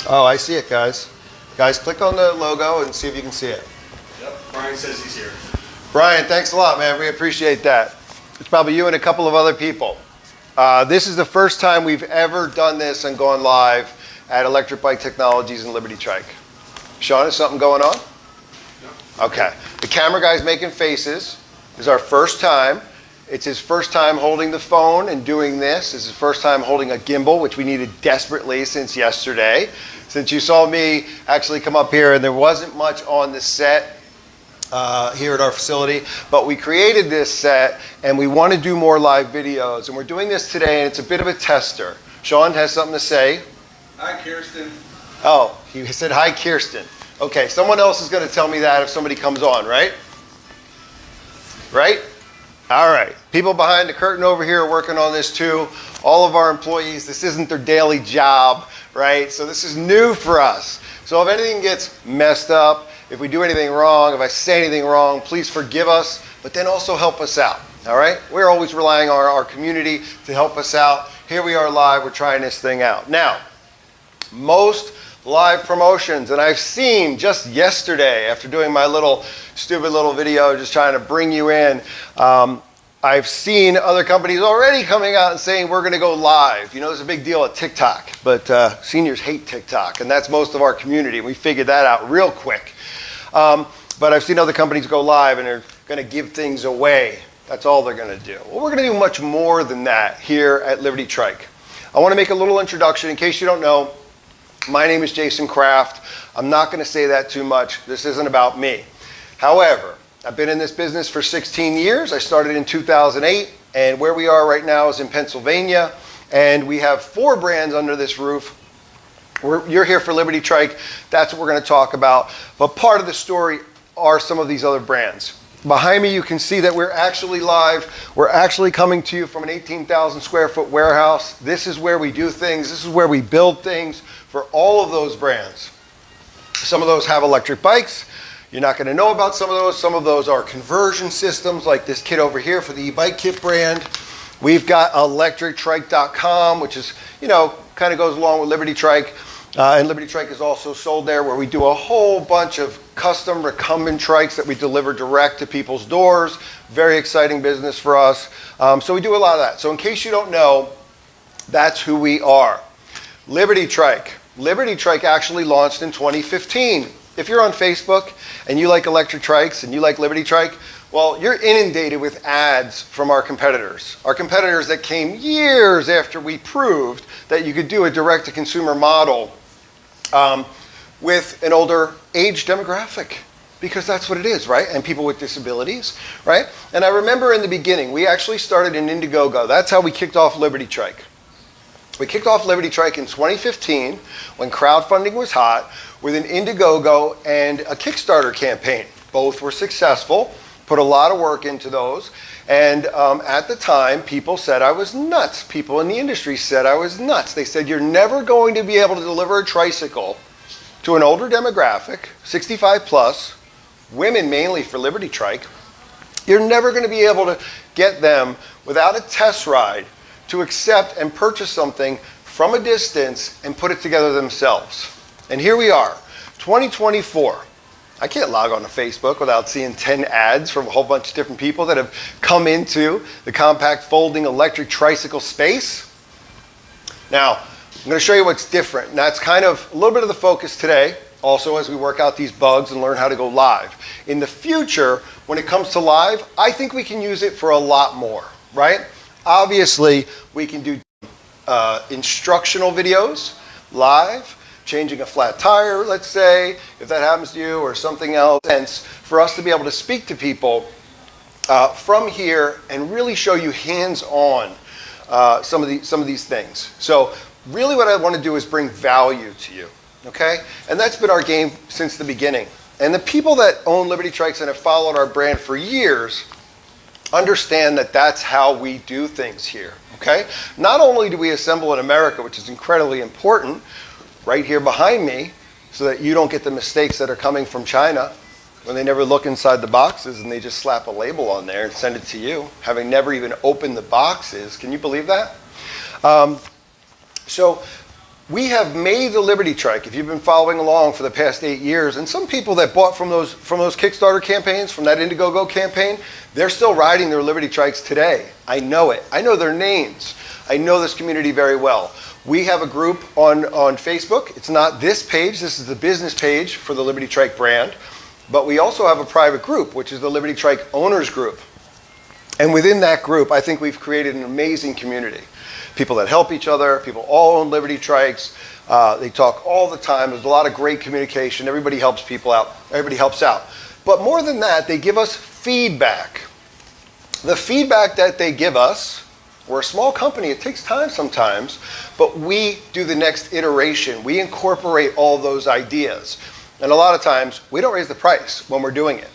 Oh, I see it, guys. Guys, click on the logo and see if you can see it. Yep, Brian says he's here. Brian, thanks a lot, man. We appreciate that. It's probably you and a couple of other people. This is the first time we've ever done this and gone live at Electric Bike Technologies and Liberty Trike. Sean, is something going on? No. Okay. The camera guy's making faces. This is our first time. It's his first time holding the phone and doing this. It's his first time holding a gimbal, which we needed desperately since yesterday. Since you saw me actually come up here and there wasn't much on the set here at our facility, but we created this set and we want to do more live videos. And we're doing this today and it's a bit of a tester. Sean has something to say. Hi, Kirsten. Oh, he said hi, Kirsten. Okay, someone else is going to tell me that if somebody comes on, right? Right? All right. People behind the curtain over here are working on this too. All of our employees, this isn't their daily job, right? So this is new for us. So if anything gets messed up, if we do anything wrong, if I say anything wrong, please forgive us, but then also help us out, all right? We're always relying on our community to help us out. Here we are live. We're trying this thing out. Now, most live promotions, and I've seen just yesterday after doing my stupid little video just trying to bring you in, I've seen other companies already coming out and saying we're going to go live. You know, there's a big deal at TikTok, but seniors hate TikTok, and that's most of our community. We figured that out real quick. But I've seen other companies go live and they're going to give things away. That's all they're going to do. Well, we're going to do much more than that here at Liberty Trike. I want to make a little introduction in case you don't know. My name is Jason Kraft. I'm not going to say that too much. This isn't about me. However, I've been in this business for 16 years. I started in 2008, and where we are right now is in Pennsylvania, and we have 4 brands under this roof. You're here for Liberty Trike. That's what we're going to talk about. But part of the story are some of these other brands. Behind me, you can see that we're actually live. We're actually coming to you from an 18,000 square foot warehouse. This is where we do things. This is where we build things for all of those brands. Some of those have electric bikes. You're not going to know about some of those. Some of those are conversion systems like this kit over here for the e-bike kit brand. We've got electrictrike.com, which is, you know, kind of goes along with Liberty Trike. And Liberty Trike is also sold there, where we do a whole bunch of custom recumbent trikes that we deliver direct to people's doors. Very exciting business for us. So we do a lot of that. So in case you don't know, that's who we are. Liberty Trike. Liberty Trike actually launched in 2015. If you're on Facebook and you like electric trikes and you like Liberty Trike, well, you're inundated with ads from our competitors. Our competitors that came years after we proved that you could do a direct-to-consumer model with an older age demographic, because that's what it is, right? And people with disabilities, right? And I remember in the beginning, we actually started in Indiegogo. That's how we kicked off Liberty Trike. We kicked off Liberty Trike in 2015 when crowdfunding was hot with an Indiegogo and a Kickstarter campaign. Both were successful, put a lot of work into those. And at the time, people said I was nuts. People in the industry said I was nuts. They said, you're never going to be able to deliver a tricycle to an older demographic, 65 plus, women mainly for Liberty Trike. You're never going to be able to get them without a test ride to accept and purchase something from a distance and put it together themselves. And here we are, 2024. I can't log on to Facebook without seeing 10 ads from a whole bunch of different people that have come into the compact folding electric tricycle space. Now, I'm going to show you what's different. And that's kind of a little bit of the focus today, also as we work out these bugs and learn how to go live. In the future, when it comes to live, I think we can use it for a lot more, right? Obviously, we can do instructional videos live, changing a flat tire, let's say, if that happens to you, or something else, and for us to be able to speak to people from here and really show you hands-on some of these things. So really what I want to do is bring value to you, okay? And that's been our game since the beginning. And the people that own Liberty Trikes and have followed our brand for years understand that that's how we do things here, okay? Not only do we assemble in America, which is incredibly important, right here behind me, so that you don't get the mistakes that are coming from China when they never look inside the boxes and they just slap a label on there and send it to you, having never even opened the boxes. Can you believe that? So we have made the Liberty Trike, if you've been following along for the past 8 years, and some people that bought from those Kickstarter campaigns, from that Indiegogo campaign, they're still riding their Liberty Trikes today. I know it. I know their names. I know this community very well. We have a group on Facebook. It's not this page. This is the business page for the Liberty Trike brand. But we also have a private group, which is the Liberty Trike Owners Group. And within that group, I think we've created an amazing community. People that help each other, people all own Liberty Trikes. They talk all the time. There's a lot of great communication. Everybody helps people out. Everybody helps out. But more than that, they give us feedback. The feedback that they give us, we're a small company, it takes time sometimes, but we do the next iteration. We incorporate all those ideas. And a lot of times, we don't raise the price when we're doing it.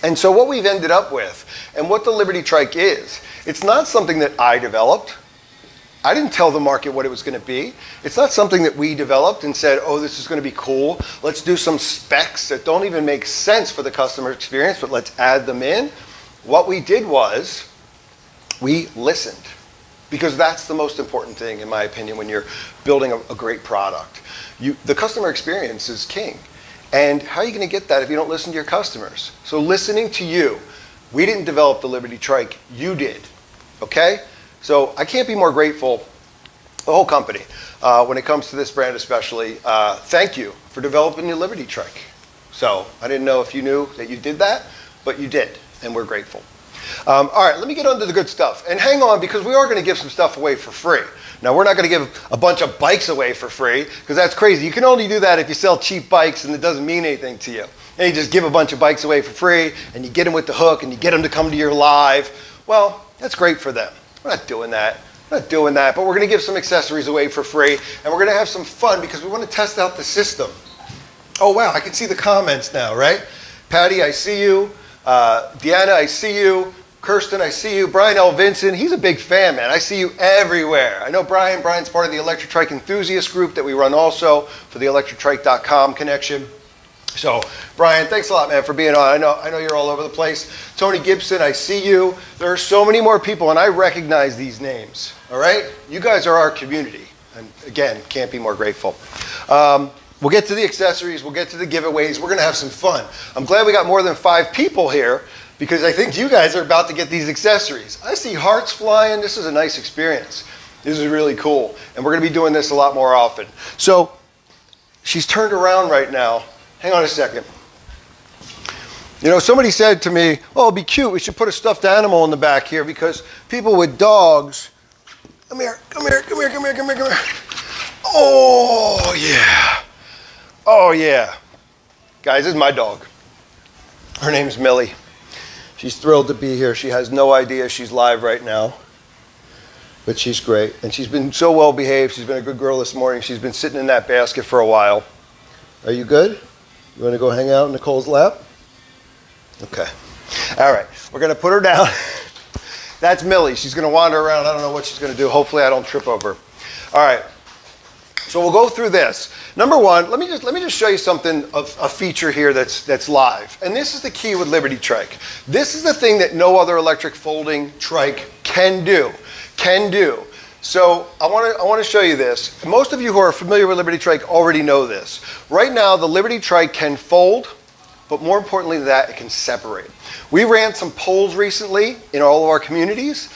And so what we've ended up with, and what the Liberty Trike is, it's not something that I developed. I didn't tell the market what it was going to be. It's not something that we developed and said, oh, this is going to be cool. Let's do some specs that don't even make sense for the customer experience, but let's add them in. What we did was, we listened. Because that's the most important thing, in my opinion, when you're building a great product. The customer experience is king. And how are you going to get that if you don't listen to your customers? So listening to you. We didn't develop the Liberty Trike. You did. Okay? So I can't be more grateful, the whole company, when it comes to this brand especially. Thank you for developing the Liberty Trike. So I didn't know if you knew that you did that, but you did, and we're grateful. All right, let me get on to the good stuff. And hang on, because we are going to give some stuff away for free. Now, we're not going to give a bunch of bikes away for free, because that's crazy. You can only do that if you sell cheap bikes and it doesn't mean anything to you. And you just give a bunch of bikes away for free, and you get them with the hook, and you get them to come to your live. Well, that's great for them. We're not doing that. We're not doing that, but we're going to give some accessories away for free, and we're going to have some fun because we want to test out the system. Oh, wow, I can see the comments now, right? Patty, I see you. Deanna, I see you. Kirsten, I see you. Brian L. Vincent, he's a big fan, man. I see you everywhere. I know Brian. Brian's part of the Electric Trike enthusiast group that we run also for the electrictrike.com connection. So, Brian, thanks a lot, man, for being on. I know you're all over the place. Tony Gibson, I see you. There are so many more people, and I recognize these names, all right? You guys are our community, and again, can't be more grateful. We'll get to the accessories. We'll get to the giveaways. We're going to have some fun. I'm glad we got more than 5 people here, because I think you guys are about to get these accessories. I see hearts flying. This is a nice experience. This is really cool, and we're going to be doing this a lot more often. So, she's turned around right now. Hang on a second. You know, somebody said to me, oh, it'd be cute. We should put a stuffed animal in the back here because people with dogs, come here. Oh, yeah. Oh, yeah. Guys, this is my dog. Her name's Millie. She's thrilled to be here. She has no idea she's live right now, but she's great. And she's been so well behaved. She's been a good girl this morning. She's been sitting in that basket for a while. Are you good? You want to go hang out in Nicole's lap? Okay. All right. We're going to put her down. That's Millie. She's going to wander around. I don't know what she's going to do. Hopefully I don't trip over. All right. So we'll go through this. Number one, let me just show you something of a feature here that's live. And this is the key with Liberty Trike. This is the thing that no other electric folding trike can do. So I want to show you this. Most of you who are familiar with Liberty Trike already know this. Right now, the Liberty Trike can fold, but more importantly than that, it can separate. We ran some polls recently in all of our communities.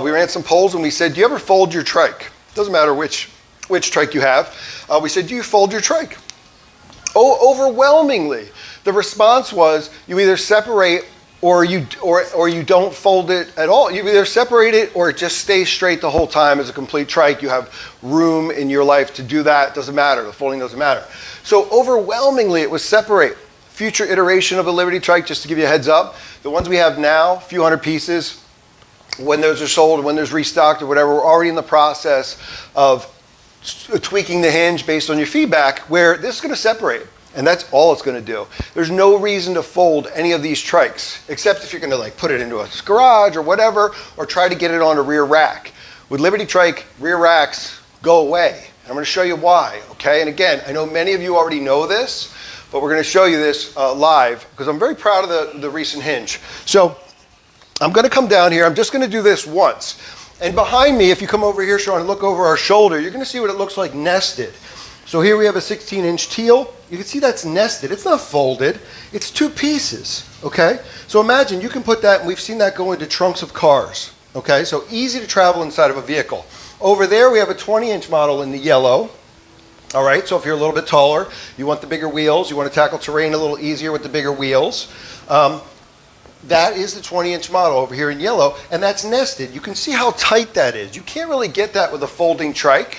We ran some polls and we said, do you ever fold your trike? Doesn't matter which trike you have. We said, do you fold your trike? Oh, overwhelmingly, the response was you either separate or you don't fold it at all. You either separate it or it just stays straight the whole time as a complete trike. You have room in your life to do that. It doesn't matter. The folding doesn't matter. So overwhelmingly, it was separate. Future iteration of the Liberty Trike, just to give you a heads up, the ones we have now, a few hundred pieces, when those are sold, when there's restocked or whatever, we're already in the process of tweaking the hinge based on your feedback, where this is going to separate. And that's all it's going to do. There's no reason to fold any of these trikes, except if you're going to like put it into a garage or whatever, or try to get it on a rear rack. With Liberty Trike, rear racks go away. And I'm going to show you why, okay? And again, I know many of you already know this, but we're going to show you this live, because I'm very proud of the recent hinge. So I'm going to come down here. I'm just going to do this once. And behind me, if you come over here, Sean, and look over our shoulder, you're going to see what it looks like nested. So here we have a 16-inch teal. You can see that's nested. It's not folded. It's two pieces, okay? So imagine you can put that, and we've seen that go into trunks of cars, okay? So easy to travel inside of a vehicle. Over there, we have a 20-inch model in the yellow. All right, so if you're a little bit taller, you want the bigger wheels, you want to tackle terrain a little easier with the bigger wheels. That is the 20-inch model over here in yellow, and that's nested. You can see how tight that is. You can't really get that with a folding trike.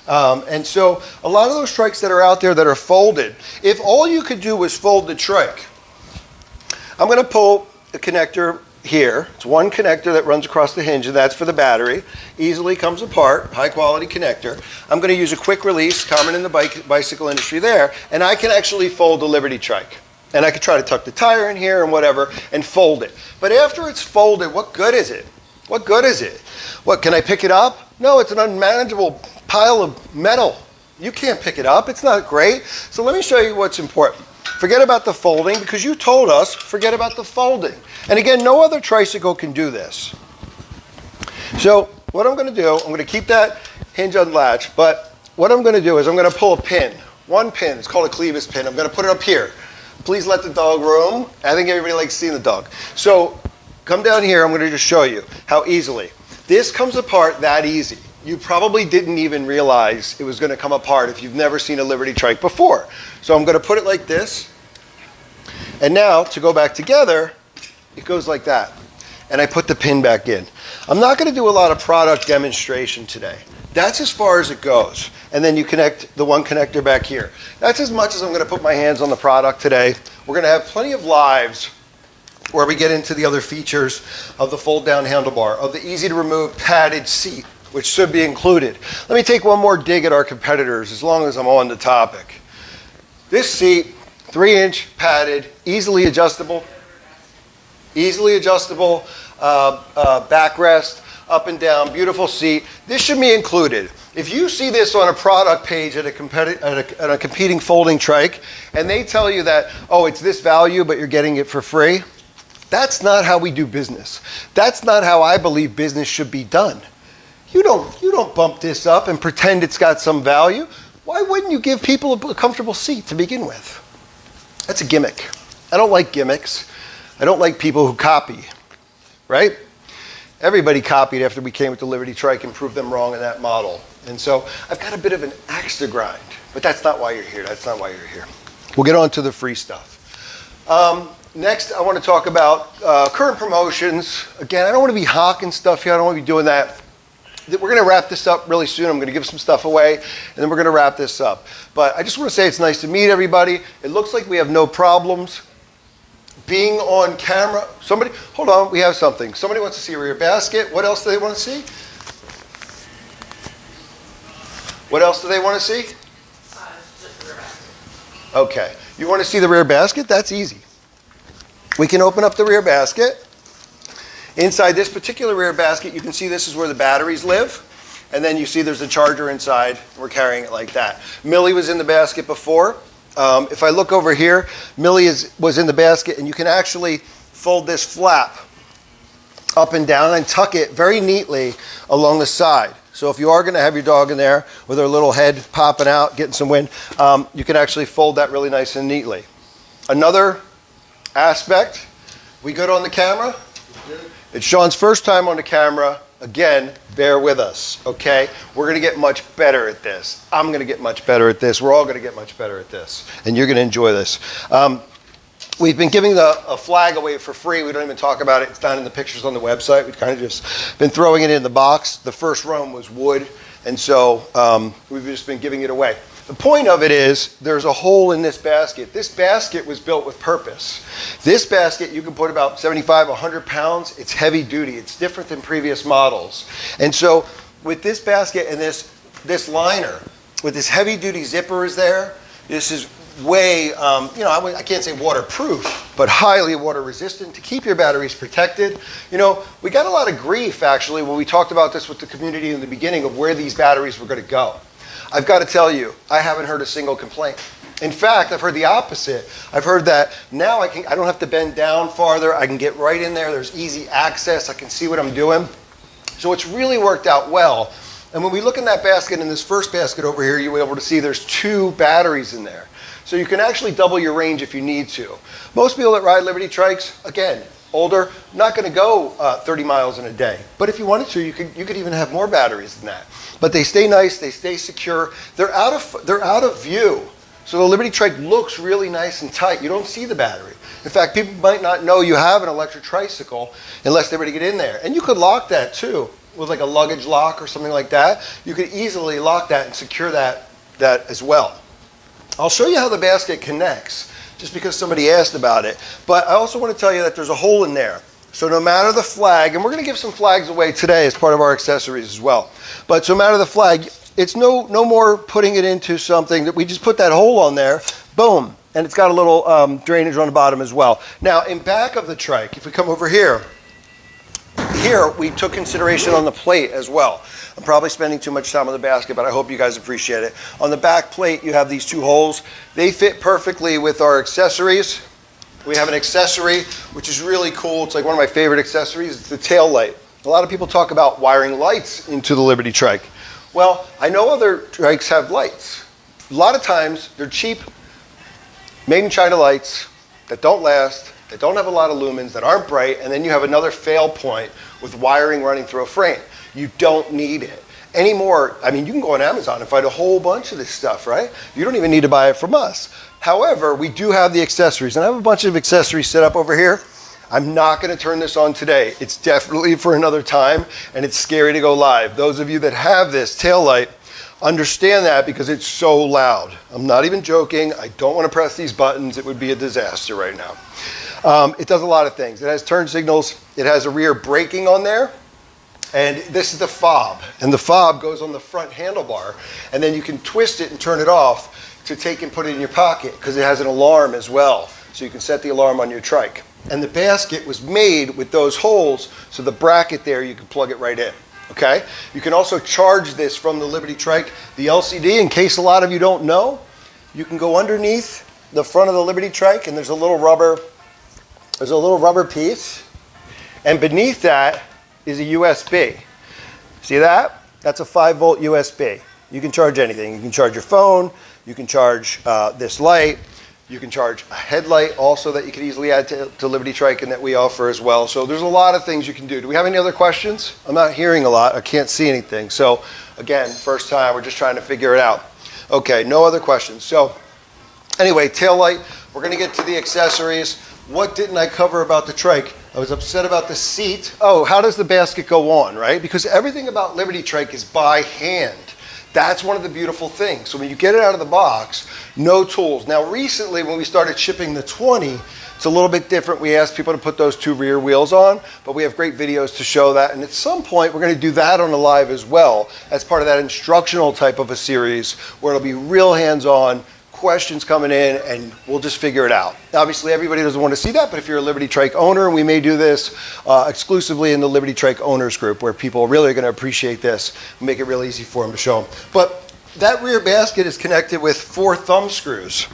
And so a lot of those trikes that are out there that are folded, if all you could do was fold the trike, I'm going to pull the connector here. It's one connector that runs across the hinge, and that's for the battery. Easily comes apart, high quality connector. I'm going to use a quick release, common in the bicycle industry there, and I can actually fold the Liberty Trike. And I could try to tuck the tire in here and whatever and fold it. But after it's folded, what good is it? What good is it? What, can I pick it up? No, it's an unmanageable pile of metal. You can't pick it up. It's not great. So let me show you what's important. Forget about the folding, because you told us, forget about the folding. And again, no other tricycle can do this. So what I'm going to do, I'm going to keep that hinge unlatched, but what I'm going to do is I'm going to pull a pin. One pin, it's called a clevis pin. I'm going to put it up here. Please let the dog roam. I think everybody likes seeing the dog. So come down here, I'm going to just show you how easily. This comes apart that easy. You probably didn't even realize it was going to come apart if you've never seen a Liberty Trike before. So I'm going to put it like this. And now, to go back together, it goes like that. And I put the pin back in. I'm not going to do a lot of product demonstration today. That's as far as it goes. And then you connect the one connector back here. That's as much as I'm going to put my hands on the product today. We're going to have plenty of lives where we get into the other features of the fold-down handlebar, of the easy-to-remove padded seat, which should be included. Let me take one more dig at our competitors as long as I'm on the topic. This seat, 3-inch padded, easily adjustable backrest, up and down, beautiful seat. This should be included. If you see this on a product page at a competing folding trike, and they tell you that, oh, it's this value, but you're getting it for free, that's not how we do business. That's not how I believe business should be done. You don't bump this up and pretend it's got some value. Why wouldn't you give people a comfortable seat to begin with? That's a gimmick. I don't like gimmicks. I don't like people who copy, right? Everybody copied after we came with the Liberty Trike and proved them wrong in that model. And so I've got a bit of an axe to grind, but that's not why you're here. That's not why you're here. We'll get on to the free stuff. Next, I want to talk about current promotions. Again, I don't want to be hawking stuff here. I don't want to be doing that. We're going to wrap this up really soon. I'm going to give some stuff away, and then we're going to wrap this up. But I just want to say it's nice to meet everybody. It looks like we have no problems being on camera. Somebody, hold on, we have something. Somebody wants to see a rear basket. What else do they want to see? What else do they want to see? Just the rear basket. Okay. You want to see the rear basket? That's easy. We can open up the rear basket. Inside this particular rear basket, you can see this is where the batteries live. And then you see there's a charger inside. We're carrying it like that. Millie was in the basket before. If I look over here, Millie was in the basket, and you can actually fold this flap up and down and tuck it very neatly along the side. So if you are going to have your dog in there with her little head popping out, getting some wind, you can actually fold that really nice and neatly. Another aspect, we good on the camera? It's Sean's first time on the camera. Again, bear with us, okay? We're going to get much better at this. I'm going to get much better at this. We're all going to get much better at this, and you're going to enjoy this. We've been giving a flag away for free. We don't even talk about it. It's down in the pictures on the website. We've kind of just been throwing it in the box. The first roam was wood, and so we've just been giving it away. The point of it is there's a hole in this basket. This basket was built with purpose. This basket, you can put about 75, 100 pounds. It's heavy duty. It's different than previous models. And so with this basket and this liner, with this heavy duty zipper is there, this is way, I can't say waterproof, but highly water resistant to keep your batteries protected. You know, we got a lot of grief actually when we talked about this with the community in the beginning of where these batteries were going to go. I've got to tell you, I haven't heard a single complaint. In fact, I've heard the opposite. I've heard that now I don't have to bend down farther. I can get right in there. There's easy access. I can see what I'm doing. So it's really worked out well. And when we look in that basket, in this first basket over here, you'll be able to see there's 2 batteries in there. So you can actually double your range if you need to. Most people that ride Liberty Trikes, again, older, not going to go 30 miles in a day. But if you wanted to, you could even have more batteries than that. But they stay nice, they stay secure. They're out of view. So the Liberty Trike looks really nice and tight. You don't see the battery. In fact, people might not know you have an electric tricycle unless they were to get in there. And you could lock that too with like a luggage lock or something like that. You could easily lock that and secure that as well. I'll show you how the basket connects, just because somebody asked about it. But I also want to tell you that there's a hole in there. So no matter the flag, and we're going to give some flags away today as part of our accessories as well. But so no matter the flag, it's no more putting it into something that we just put that hole on there, boom, and it's got a little drainage on the bottom as well. Now in back of the trike, if we come over here we took consideration on the plate as well. I'm probably spending too much time on the basket, but I hope you guys appreciate it. On the back plate, you have these 2 holes. They fit perfectly with our accessories. We have an accessory, which is really cool. It's like one of my favorite accessories. It's the tail light. A lot of people talk about wiring lights into the Liberty Trike. Well, I know other trikes have lights. A lot of times, they're cheap, made in China lights that don't last, that don't have a lot of lumens, that aren't bright, and then you have another fail point with wiring running through a frame. You don't need it anymore. I mean, you can go on Amazon and find a whole bunch of this stuff, right? You don't even need to buy it from us. However, we do have the accessories, and I have a bunch of accessories set up over here. I'm not going to turn this on today. It's definitely for another time, and it's scary to go live. Those of you that have this tail light understand that because it's so loud. I'm not even joking. I don't want to press these buttons. It would be a disaster right now. It does a lot of things. It has turn signals. It has a rear braking on there. And this is the fob. And the fob goes on the front handlebar. And then you can twist it and turn it off to take and put it in your pocket because it has an alarm as well. So you can set the alarm on your trike. And the basket was made with those holes, so the bracket there, you can plug it right in. Okay? You can also charge this from the Liberty Trike. The LCD, in case a lot of you don't know, you can go underneath the front of the Liberty Trike, and there's a little rubber piece, and beneath that is a USB. See that? That's a 5-volt USB. You can charge anything. You can charge your phone. You can charge this light. You can charge a headlight also that you can easily add to Liberty Trike and that we offer as well. So there's a lot of things you can do. Do we have any other questions? I'm not hearing a lot. I can't see anything. So again, first time, we're just trying to figure it out. Okay, no other questions. So anyway, tail light. We're going to get to the accessories. What didn't I cover about the trike? I was upset about the seat. Oh, how does the basket go on, right? Because everything about Liberty Trike is by hand. That's one of the beautiful things. So when you get it out of the box, no tools. Now recently when we started shipping the 20, it's a little bit different. We asked people to put those 2 rear wheels on, but we have great videos to show that. And at some point we're going to do that on the live as well as part of that instructional type of a series where it'll be real hands-on, questions coming in, and we'll just figure it out. Obviously everybody doesn't want to see that, but if you're a Liberty Trike owner, we may do this exclusively in the Liberty Trike owners group where people really are going to appreciate this and make it real easy for them to show them. But that rear basket is connected with 4 thumb screws.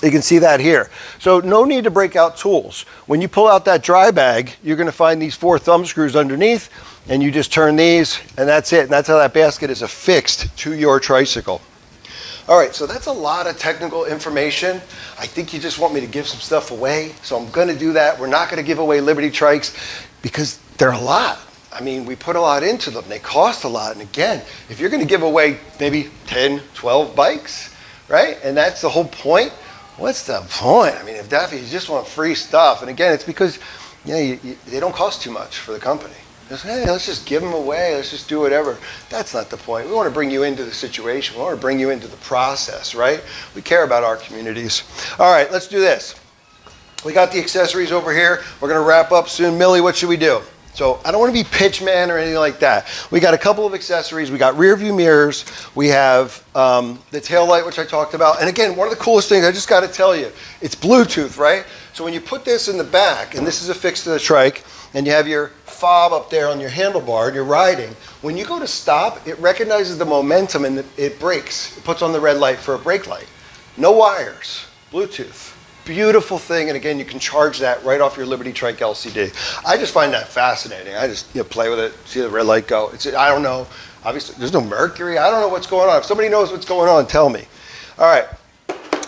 You can see that here. So no need to break out tools. When you pull out that dry bag, you're going to find these 4 thumb screws underneath, and you just turn these, and that's it. And that's how that basket is affixed to your tricycle. All right, so that's a lot of technical information. I think you just want me to give some stuff away, so I'm going to do that. We're not going to give away Liberty Trikes because they're a lot. I mean, we put a lot into them. They cost a lot. And again, if you're going to give away maybe 10, 12 bikes, right, and that's the whole point, what's the point? I mean, if you just want free stuff, and again, it's because they don't cost too much for the company. Just, hey, let's just give them away. Let's just do whatever. That's not the point. We want to bring you into the situation. We want to bring you into the process, right? We care about our communities. All right, let's do this. We got the accessories over here. We're going to wrap up soon. Millie, what should we do? So I don't want to be pitch man or anything like that. We got a couple of accessories. We got rear view mirrors. We have the tail light, which I talked about. And again, one of the coolest things, I just got to tell you, it's Bluetooth, right? So when you put this in the back, and this is affixed to the trike, and you have your fob up there on your handlebar and you're riding, when you go to stop, it recognizes the momentum and it brakes. It puts on the red light for a brake light. No wires, Bluetooth, beautiful thing. And again, you can charge that right off your Liberty Trike LCD. I just find that fascinating. I just play with it, see the red light go. I don't know. Obviously, there's no mercury. I don't know what's going on. If somebody knows what's going on, tell me. All right.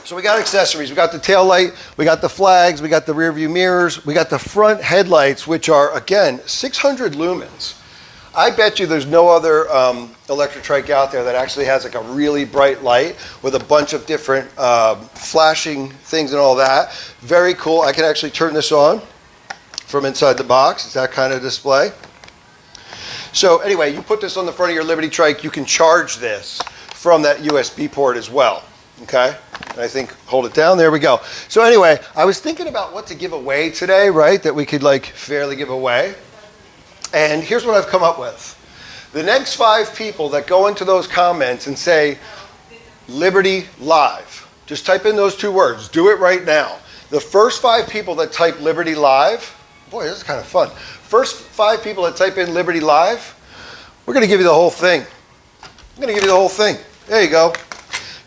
So we got accessories. We got the tail light. We got the flags. We got the rear view mirrors. We got the front headlights, which are, again, 600 lumens. I bet you there's no other electric trike out there that actually has like a really bright light with a bunch of different flashing things and all that. Very cool. I can actually turn this on from inside the box. It's that kind of display. So anyway, you put this on the front of your Liberty Trike. You can charge this from that USB port as well. Okay? And I think, hold it down. There we go. So anyway, I was thinking about what to give away today, right? That we could like fairly give away. And here's what I've come up with. The next 5 people that go into those comments and say, Liberty Live, just type in those 2 words. Do it right now. The first 5 people that type Liberty Live, boy, this is kind of fun. First 5 people that type in Liberty Live, we're going to give you the whole thing. I'm going to give you the whole thing. There you go.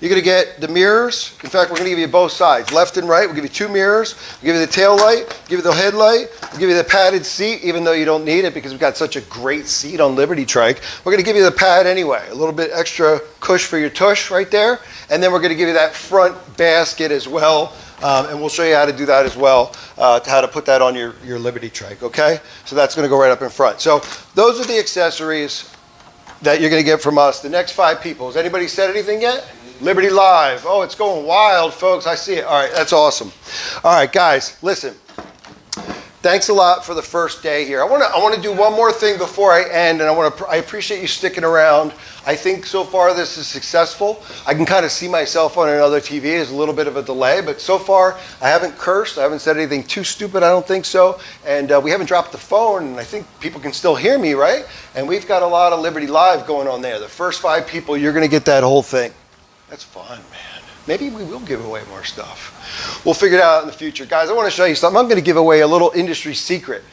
You're going to get the mirrors. In fact, we're going to give you both sides, left and right. We'll give you 2 mirrors. We'll give you the tail light. We'll give you the headlight. We'll give you the padded seat, even though you don't need it because we've got such a great seat on Liberty Trike. We're going to give you the pad anyway, a little bit extra cush for your tush right there. And then we're going to give you that front basket as well. And we'll show you how to do that as well, how to put that on your Liberty Trike, okay? So that's going to go right up in front. So those are the accessories that you're going to get from us. The next 5 people. Has anybody said anything yet? Liberty Live. Oh, it's going wild, folks. I see it. All right, that's awesome. All right, guys, listen. Thanks a lot for the first day here. I want to do one more thing before I end, and I appreciate you sticking around. I think so far this is successful. I can kind of see myself on another TV. There's a little bit of a delay, but so far I haven't cursed. I haven't said anything too stupid. I don't think so. And we haven't dropped the phone, and I think people can still hear me, right? And we've got a lot of Liberty Live going on there. The first 5 people, you're going to get that whole thing. That's fun, man. Maybe we will give away more stuff. We'll figure it out in the future. Guys, I want to show you something. I'm going to give away a little industry secret.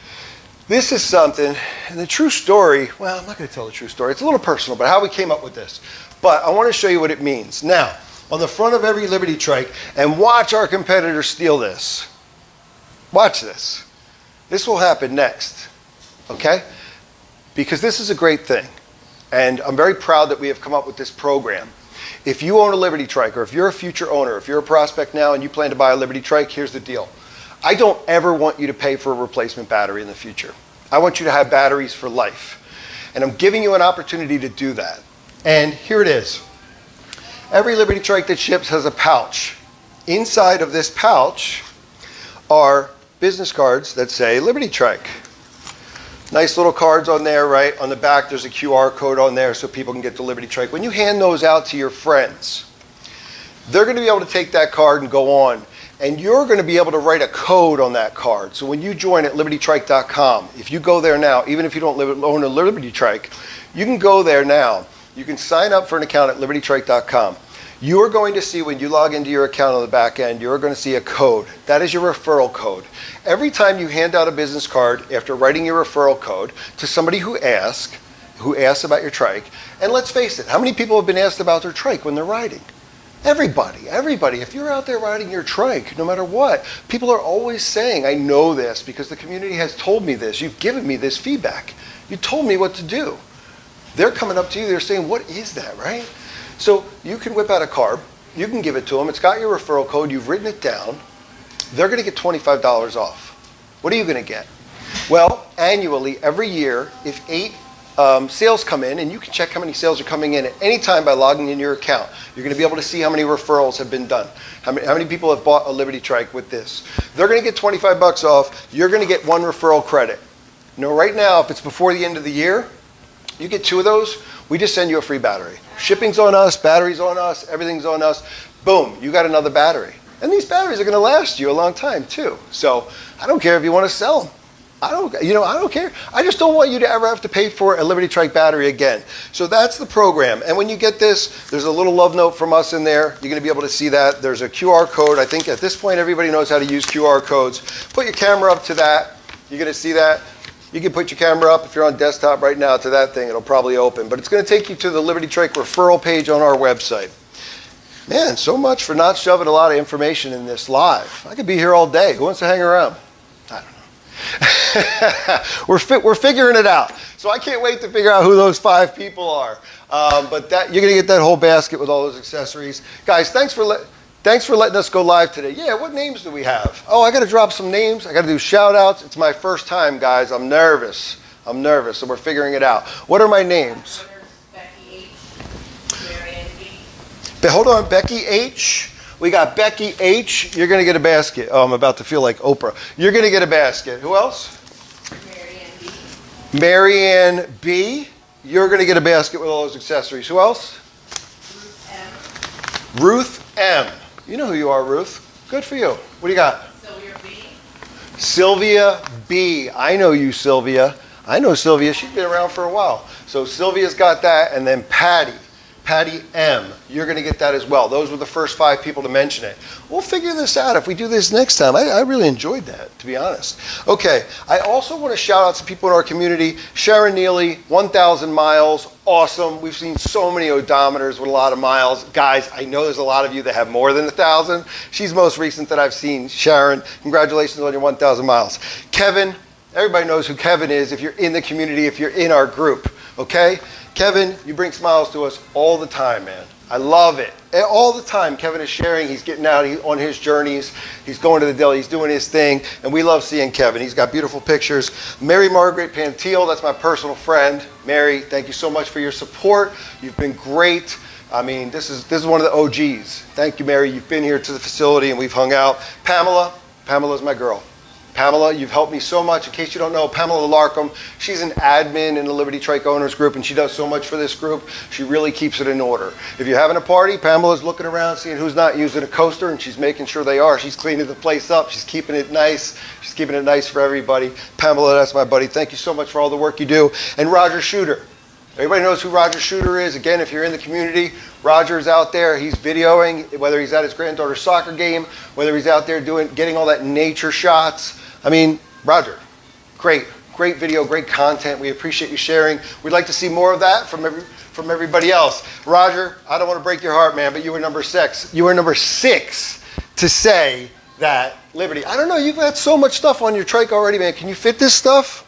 This is something, and the true story, well, I'm not going to tell the true story. It's a little personal, but how we came up with this. But I want to show you what it means. Now, on the front of every Liberty Trike, and watch our competitors steal this. Watch this. This will happen next, okay? Because this is a great thing. And I'm very proud that we have come up with this program. If you own a Liberty Trike, or if you're a future owner, if you're a prospect now and you plan to buy a Liberty Trike, here's the deal. I don't ever want you to pay for a replacement battery in the future. I want you to have batteries for life. And I'm giving you an opportunity to do that. And here it is. Every Liberty Trike that ships has a pouch. Inside of this pouch are business cards that say Liberty Trike. Nice little cards on there, right? On the back, there's a QR code on there so people can get the Liberty Trike. When you hand those out to your friends, they're going to be able to take that card and go on. And you're going to be able to write a code on that card. So when you join at libertytrike.com, if you go there now, even if you don't own a Liberty Trike, you can go there now. You can sign up for an account at libertytrike.com. You are going to see when you log into your account on the back end, you're going to see a code. That is your referral code. Every time you hand out a business card after writing your referral code to somebody who asks about your trike, and let's face it, how many people have been asked about their trike when they're riding? Everybody. If you're out there riding your trike, no matter what, people are always saying, I know this because the community has told me this. You've given me this feedback. You told me what to do. They're coming up to you, they're saying, what is that, right? So you can whip out a card, you can give it to them, it's got your referral code, you've written it down, they're going to get $25 off. What are you going to get? Well, annually, every year, if 8 sales come in, and you can check how many sales are coming in at any time by logging in your account, you're going to be able to see how many referrals have been done, how many people have bought a Liberty Trike with this. They're going to get $25 off, you're going to get 1 referral credit. Now, right now, if it's before the end of the year, you get 2 of those, we just send you a free battery. Shipping's on us, battery's on us, everything's on us. Boom, you got another battery. And these batteries are going to last you a long time too. So I don't care if you want to sell them. I don't care. I just don't want you to ever have to pay for a Liberty Trike battery again. So that's the program. And when you get this, there's a little love note from us in there. You're going to be able to see that. There's a QR code. I think at this point everybody knows how to use QR codes. Put your camera up to that. You're going to see that. You can put your camera up if you're on desktop right now to that thing. It'll probably open. But it's going to take you to the Liberty Trike referral page on our website. Man, so much for not shoving a lot of information in this live. I could be here all day. Who wants to hang around? I don't know. We're figuring it out. So I can't wait to figure out who those 5 people are. But you're going to get that whole basket with all those accessories. Guys, thanks for letting us go live today. Yeah, what names do we have? Oh, I got to drop some names. I got to do shout outs. It's my first time, guys. I'm nervous. So we're figuring it out. What are my names? Becky H. Marianne B. Hold on, Becky H. We got Becky H. You're going to get a basket. Oh, I'm about to feel like Oprah. You're going to get a basket. Who else? Marianne B. Marianne B. You're going to get a basket with all those accessories. Who else? Ruth M. Ruth M. You know who you are, Ruth. Good for you. What do you got? Sylvia B. Sylvia B. I know you, Sylvia. I know Sylvia. She's been around for a while. So Sylvia's got that. And then Patty M. You're going to get that as well. Those were the first 5 people to mention it. We'll figure this out if we do this next time. I really enjoyed that, to be honest. Okay, I also want to shout out to people in our community. Sharon Neely, 1,000 miles. Awesome. We've seen so many odometers with a lot of miles. Guys, I know there's a lot of you that have more than 1,000. She's most recent that I've seen. Sharon, congratulations on your 1,000 miles. Kevin, everybody knows who Kevin is if you're in the community, if you're in our group, okay? Kevin, you bring smiles to us all the time, man. I love it. And all the time, Kevin is sharing. He's getting out on his journeys. He's going to the deli. He's doing his thing. And we love seeing Kevin. He's got beautiful pictures. Mary Margaret Pantiel, that's my personal friend. Mary, thank you so much for your support. You've been great. I mean, this is one of the OGs. Thank you, Mary. You've been here to the facility and we've hung out. Pamela's my girl. Pamela, you've helped me so much. In case you don't know, Pamela Larkham, she's an admin in the Liberty Trike Owners Group, and she does so much for this group. She really keeps it in order. If you're having a party, Pamela's looking around, seeing who's not using a coaster, and she's making sure they are. She's cleaning the place up. She's keeping it nice. She's keeping it nice for everybody. Pamela, that's my buddy. Thank you so much for all the work you do. And Roger Shooter. Everybody knows who Roger Shooter is. Again, if you're in the community, Roger's out there. He's videoing, whether he's at his granddaughter's soccer game, whether he's out there getting all that nature shots. I mean, Roger, great video, great content. We appreciate you sharing. We'd like to see more of that from everybody else. Roger, I don't want to break your heart, man, but you were number 6. You were number 6 to say that Liberty. I don't know, you've got so much stuff on your trike already, man. Can you fit this stuff?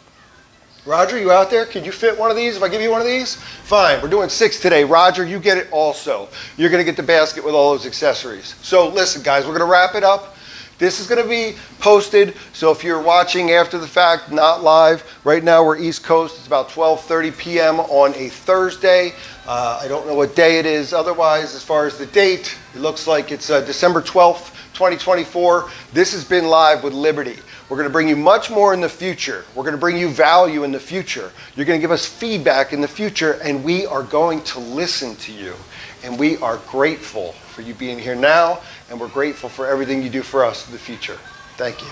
Roger, you out there? Can you fit one of these if I give you one of these? Fine, we're doing 6 today. Roger, you get it also. You're going to get the basket with all those accessories. So listen, guys, we're going to wrap it up. This is going to be posted, so if you're watching after the fact, not live, right now we're East Coast. It's about 12:30 p.m. on a Thursday. I don't know what day it is otherwise as far as the date. It looks like it's December 12th, 2024. This has been Live with Liberty. We're going to bring you much more in the future. We're going to bring you value in the future. You're going to give us feedback in the future, and we are going to listen to you. And we are grateful for you being here now, and we're grateful for everything you do for us in the future. Thank you.